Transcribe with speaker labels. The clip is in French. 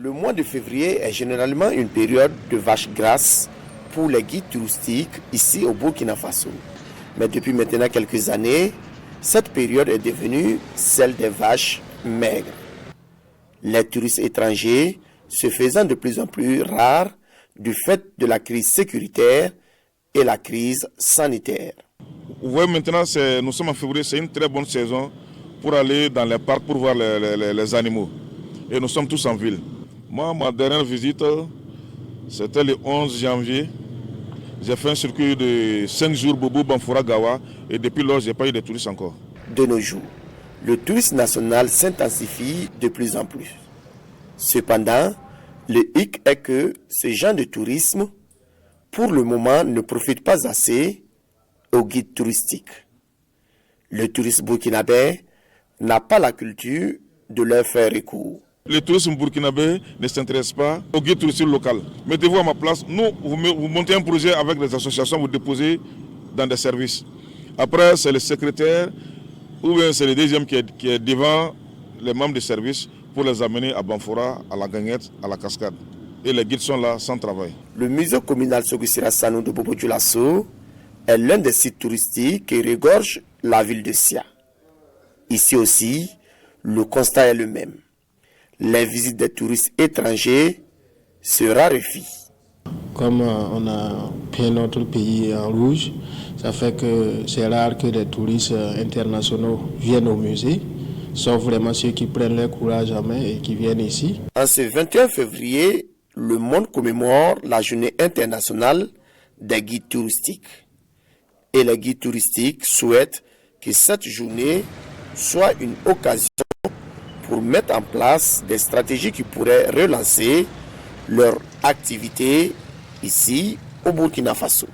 Speaker 1: Le mois de février est généralement une période de vaches grasses pour les guides touristiques ici au Burkina Faso. Mais depuis maintenant quelques années, cette période est devenue celle des vaches maigres. Les touristes étrangers se faisant de plus en plus rares du fait de la crise sécuritaire et la crise sanitaire.
Speaker 2: Vous voyez maintenant, nous sommes en février, c'est une très bonne saison pour aller dans les parcs pour voir les animaux. Et nous sommes tous en ville. Moi, ma dernière visite, c'était le 11 janvier. J'ai fait un circuit de 5 jours Bobo Banfoura Gawa et depuis lors, je n'ai pas eu de touristes encore.
Speaker 1: De nos jours, le tourisme national s'intensifie de plus en plus. Cependant, le hic est que ce genre de tourisme, pour le moment, ne profite pas assez aux guides touristiques. Le touriste burkinabé n'a pas la culture de leur faire recours.
Speaker 2: Le tourisme burkinabé ne s'intéresse pas aux guides touristiques locaux. Mettez-vous à ma place. Nous, vous montez un projet avec des associations, vous déposez dans des services. Après, c'est le secrétaire ou bien c'est le deuxième qui est devant les membres des services pour les amener à Banfora, à la Gagnette, à la Cascade. Et les guides sont là sans travail.
Speaker 1: Le musée communal Sogusira Sanou de Bobo Dioulasso est l'un des sites touristiques qui regorge la ville de Sia. Ici aussi, le constat est le même. Les visites des touristes étrangers se raréfient.
Speaker 3: Comme on a peint notre pays en rouge, ça fait que c'est rare que des touristes internationaux viennent au musée, sauf vraiment ceux qui prennent leur courage en main et qui viennent ici.
Speaker 1: En ce 21 février, le monde commémore la journée internationale des guides touristiques. Et les guides touristiques souhaitent que cette journée soit une occasion pour mettre en place des stratégies qui pourraient relancer leur activité ici au Burkina Faso.